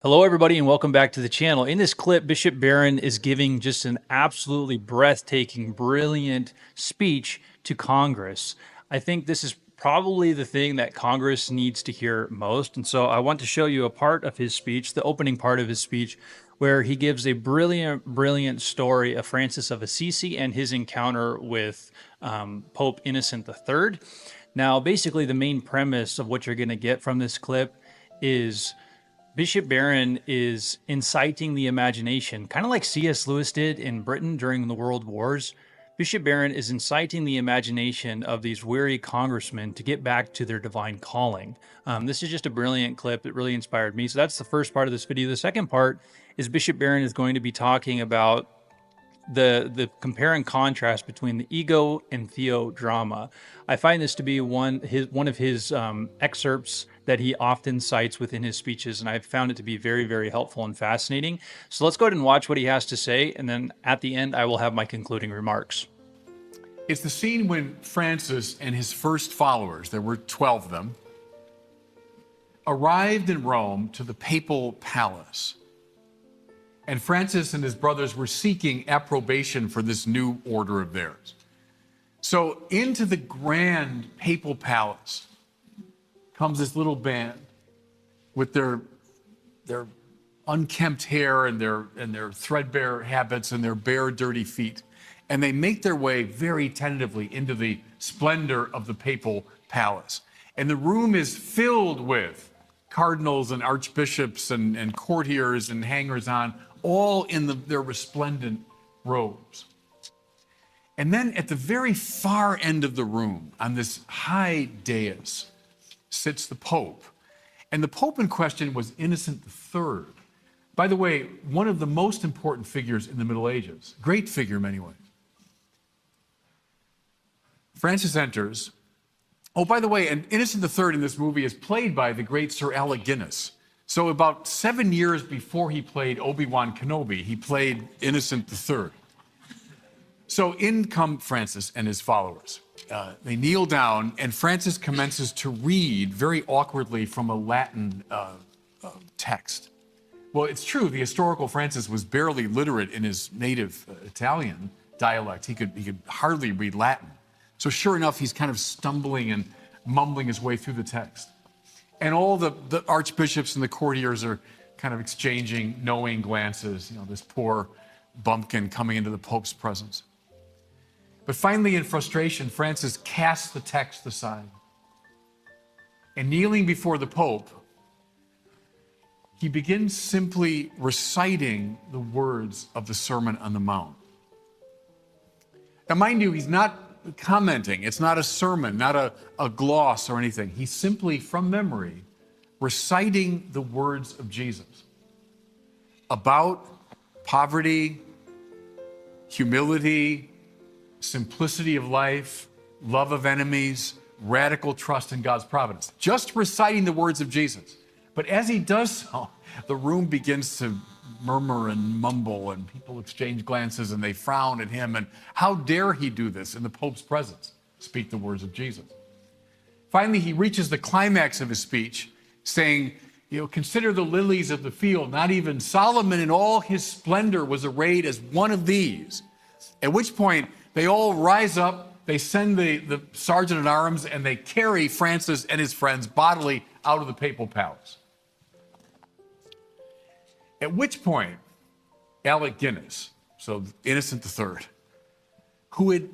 Hello, everybody, and welcome back to the channel. In this clip, Bishop Barron is giving just an absolutely breathtaking, brilliant speech to Congress. I think this is probably the thing that Congress needs to hear most. And so I want to show you a part of his speech, the opening part of his speech, where he gives a brilliant, brilliant story of Francis of Assisi and his encounter with Pope Innocent III. Now, basically, the main premise of what you're going to get from this clip is Bishop Barron is inciting the imagination, kind of like C.S. Lewis did in Britain during the World Wars. Bishop Barron is inciting the imagination of these weary congressmen to get back to their divine calling. This is just a brilliant clip that really inspired me. So that's the first part of this video. The second part is Bishop Barron is going to be talking about the compare and contrast between the ego and theodrama. I find this to be one of his excerpts that he often cites within his speeches, and I've found it to be very, very helpful and fascinating. So let's go ahead and watch what he has to say, and then at the end, I will have my concluding remarks. It's the scene when Francis and his first followers, there were 12 of them, arrived in Rome to the papal palace. And Francis and his brothers were seeking approbation for this new order of theirs. So into the grand papal palace comes this little band with their unkempt hair and their threadbare habits and their bare, dirty feet. And they make their way very tentatively into the splendor of the papal palace. And the room is filled with cardinals and archbishops and courtiers and hangers-on, all in their resplendent robes. And then at the very far end of the room, on this high dais, sits the Pope. And the Pope in question was Innocent III. By the way, one of the most important figures in the Middle Ages. Great figure in many ways. Francis enters. Oh, by the way, and Innocent III in this movie is played by the great Sir Alec Guinness. So about 7 years before he played Obi-Wan Kenobi, he played Innocent III. So in come Francis and his followers. They kneel down, and Francis commences to read very awkwardly from a Latin text. Well, it's true, the historical Francis was barely literate in his native Italian dialect. He could hardly read Latin. So sure enough, he's kind of stumbling and mumbling his way through the text. And all the archbishops and the courtiers are kind of exchanging knowing glances, this poor bumpkin coming into the Pope's presence. But finally, in frustration, Francis casts the text aside. And kneeling before the Pope, he begins simply reciting the words of the Sermon on the Mount. Now, mind you, he's not commenting. It's not a sermon, not a gloss or anything. He's simply, from memory, reciting the words of Jesus about poverty, humility, simplicity of life, love of enemies, radical trust in God's providence. Just reciting the words of Jesus. But as he does so, the room begins to murmur and mumble, and people exchange glances, and they frown at him. And how dare he do this in the Pope's presence? Speak the words of Jesus. Finally, he reaches the climax of his speech, saying, consider the lilies of the field. Not even Solomon in all his splendor was arrayed as one of these. At which point, they all rise up, they send the sergeant at arms, and they carry Francis and his friends bodily out of the papal palace. At which point, Alec Guinness, so Innocent III, who had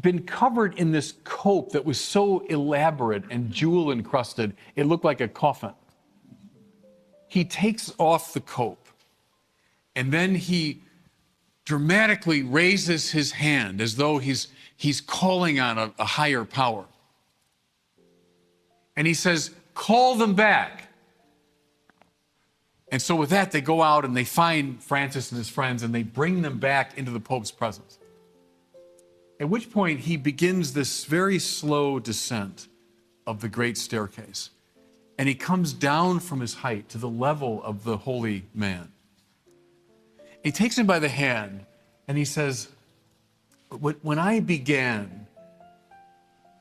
been covered in this cope that was so elaborate and jewel encrusted, it looked like a coffin. He takes off the cope, and then he dramatically raises his hand as though he's calling on a higher power. And he says, call them back. And so with that, they go out and they find Francis and his friends, and they bring them back into the Pope's presence. At which point, he begins this very slow descent of the great staircase. And he comes down from his height to the level of the holy man. He takes him by the hand, and he says, when I began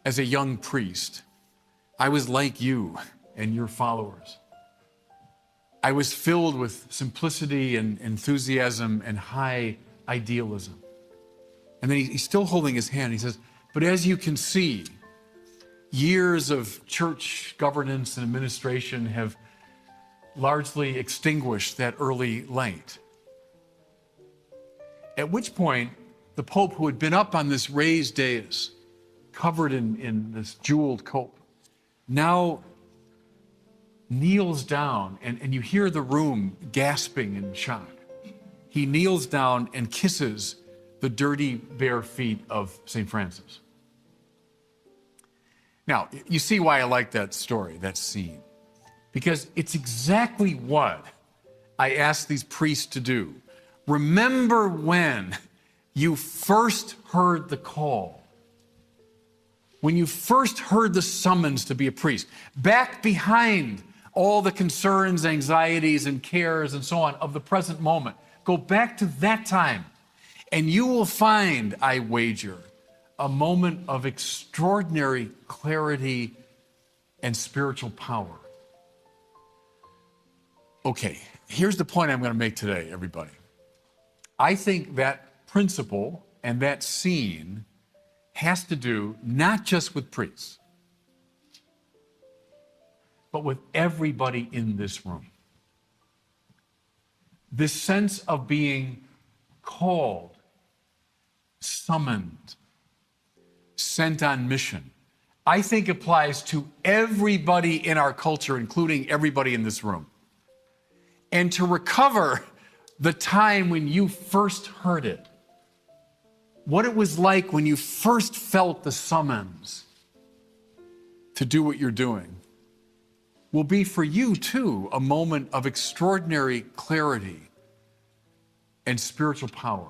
as a young priest, I was like you and your followers. I was filled with simplicity and enthusiasm and high idealism. And then he's still holding his hand. He says, but as you can see, years of church governance and administration have largely extinguished that early light. At which point, the Pope, who had been up on this raised dais, covered in this jeweled cope, now kneels down, and you hear the room gasping in shock. He kneels down and kisses the dirty, bare feet of St. Francis. Now, you see why I like that story, that scene. Because it's exactly what I asked these priests to do. Remember when you first heard the call, when you first heard the summons to be a priest, back behind all the concerns, anxieties, and cares and so on of the present moment. Go back to that time, and you will find, I wager, a moment of extraordinary clarity and spiritual power. Okay, here's the point I'm going to make today, everybody. I think that principle and that scene has to do not just with priests, but with everybody in this room. This sense of being called, summoned, sent on mission, I think applies to everybody in our culture, including everybody in this room. And to recover the time when you first heard it, what it was like when you first felt the summons to do what you're doing, will be for you too a moment of extraordinary clarity and spiritual power.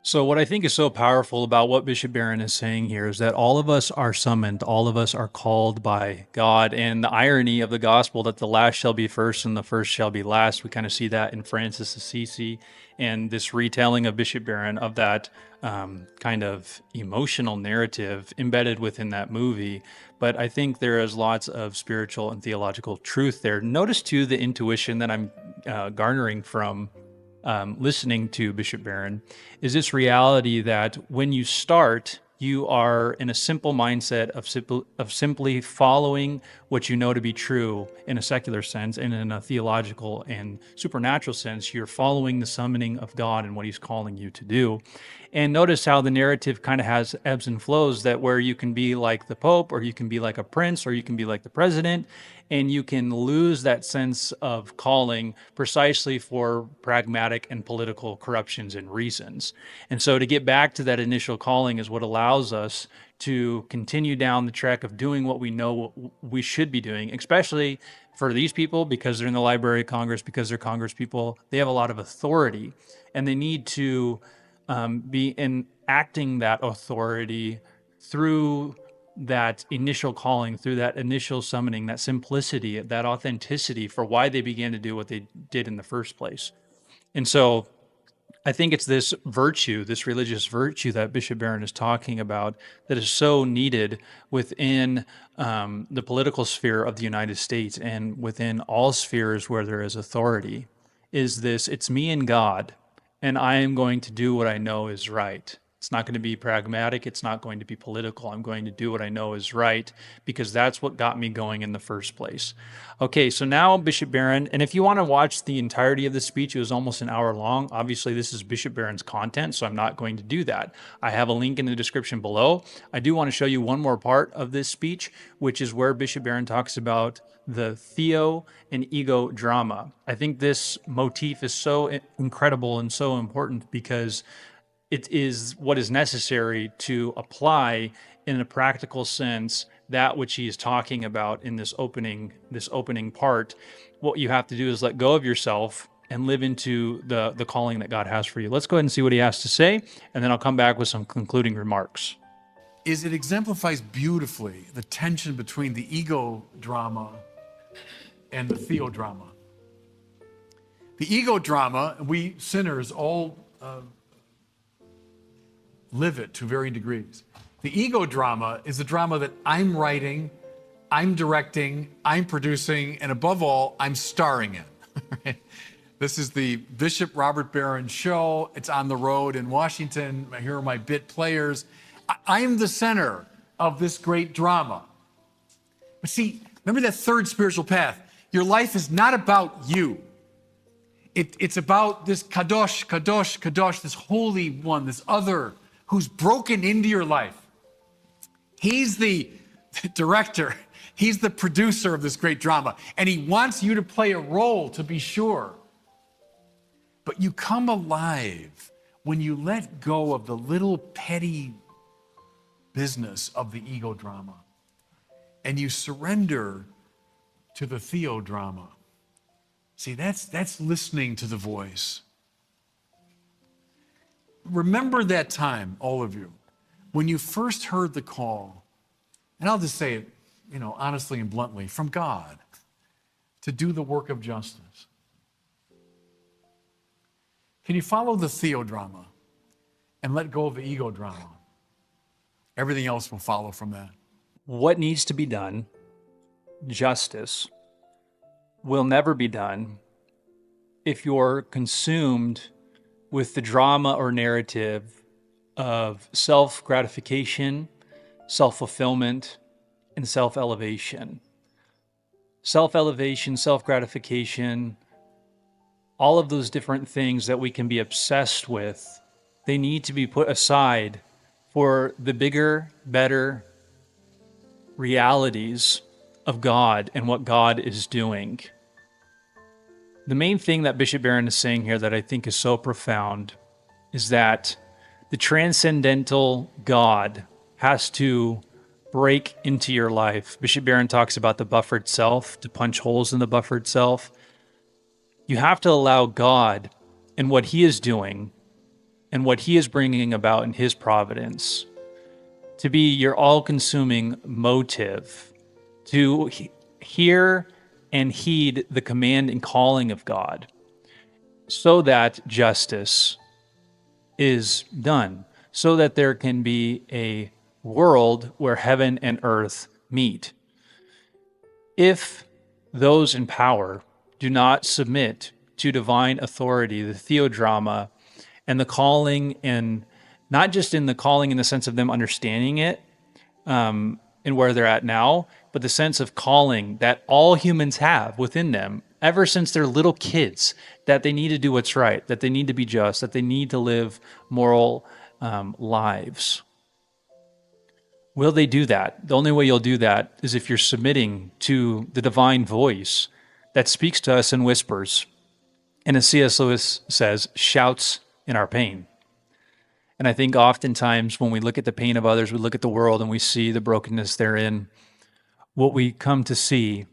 So what I think is so powerful about what Bishop Barron is saying here is that all of us are summoned, all of us are called by God. And the irony of the gospel that the last shall be first and the first shall be last, we kind of see that in Francis Assisi and this retelling of Bishop Barron of that kind of emotional narrative embedded within that movie. But I think there is lots of spiritual and theological truth there. Notice too the intuition that I'm garnering from listening to Bishop Barron is this reality that when you start, you are in a simple mindset of simply following what you know to be true in a secular sense, and in a theological and supernatural sense, you're following the summoning of God and what he's calling you to do. And notice how the narrative kind of has ebbs and flows, that where you can be like the Pope, or you can be like a prince, or you can be like the president, and you can lose that sense of calling precisely for pragmatic and political corruptions and reasons. And so to get back to that initial calling is what allows us to continue down the track of doing what we know we should be doing, especially for these people, because they're in the Library of Congress, because they're Congress people. They have a lot of authority, and they need to be enacting that authority through that initial calling, through that initial summoning, that simplicity, that authenticity for why they began to do what they did in the first place. And so I think it's this virtue, this religious virtue that Bishop Barron is talking about, that is so needed within the political sphere of the United States and within all spheres where there is authority, is this: it's me and God, and I am going to do what I know is right. It's not going to be pragmatic. It's not going to be political. I'm going to do what I know is right, because that's what got me going in the first place. Okay, so now Bishop Barron, and if you want to watch the entirety of the speech, it was almost an hour long. Obviously, this is Bishop Barron's content, so I'm not going to do that. I have a link in the description below. I do want to show you one more part of this speech, which is where Bishop Barron talks about the theo and ego drama. I think this motif is so incredible and so important, because it is what is necessary to apply in a practical sense that which he is talking about in this opening part. What you have to do is let go of yourself and live into the calling that God has for you. Let's go ahead and see what he has to say, and then I'll come back with some concluding remarks. It exemplifies beautifully the tension between the ego drama and the theodrama. The ego drama, we sinners all live it to varying degrees. The ego drama is a drama that I'm writing, I'm directing, I'm producing, and above all, I'm starring in. Right? This is the Bishop Robert Barron Show. It's on the road in Washington. Here are my bit players. I am the center of this great drama. But see, remember that third spiritual path. Your life is not about you. It's about this kadosh, kadosh, kadosh, this holy one, this other who's broken into your life. He's the director. He's the producer of this great drama. And he wants you to play a role, to be sure. But you come alive when you let go of the little petty business of the ego drama. And you surrender to the theodrama. See, that's listening to the voice. Remember that time, all of you, when you first heard the call, and I'll just say it, honestly and bluntly, from God, to do the work of justice. Can you follow the theodrama and let go of the ego drama? Everything else will follow from that. What needs to be done, justice, will never be done if you're consumed with the drama or narrative of self-gratification, self-fulfillment, and self-elevation. Self-elevation, self-gratification, all of those different things that we can be obsessed with, they need to be put aside for the bigger, better realities of God and what God is doing. The main thing that Bishop Barron is saying here that I think is so profound is that the transcendental God has to break into your life. Bishop Barron talks about the buffered self, to punch holes in the buffered self. You have to allow God and what he is doing and what he is bringing about in his providence to be your all-consuming motive, to hear and heed the command and calling of God so that justice is done, so that there can be a world where heaven and earth meet. If those in power do not submit to divine authority, the theodrama, and the calling, and not just in the calling in the sense of them understanding it and where they're at now, but the sense of calling that all humans have within them ever since they're little kids, that they need to do what's right, that they need to be just, that they need to live moral lives. Will they do that? The only way you'll do that is if you're submitting to the divine voice that speaks to us in whispers. And as C.S. Lewis says, shouts in our pain. And I think oftentimes when we look at the pain of others, we look at the world and we see the brokenness therein. What we come to see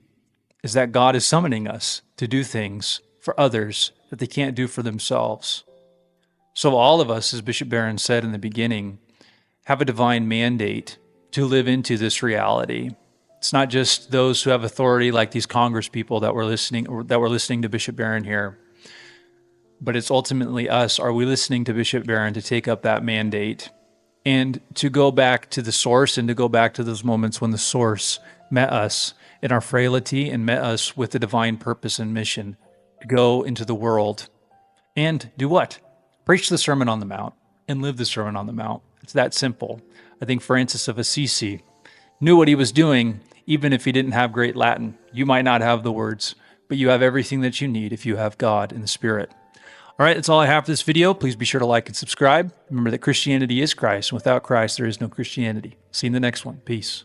is that God is summoning us to do things for others that they can't do for themselves. So all of us, as Bishop Barron said in the beginning, have a divine mandate to live into this reality. It's not just those who have authority like these Congress people that were listening to Bishop Barron here, but it's ultimately us. Are we listening to Bishop Barron to take up that mandate and to go back to the source and to go back to those moments when the source met us in our frailty and met us with the divine purpose and mission to go into the world and do what? Preach the Sermon on the Mount and live the Sermon on the Mount. It's that simple. I think Francis of Assisi knew what he was doing, even if he didn't have great Latin. You might not have the words, but you have everything that you need if you have God in the Spirit. All right, that's all I have for this video. Please be sure to like and subscribe. Remember that Christianity is Christ, and without Christ, there is no Christianity. See you in the next one. Peace.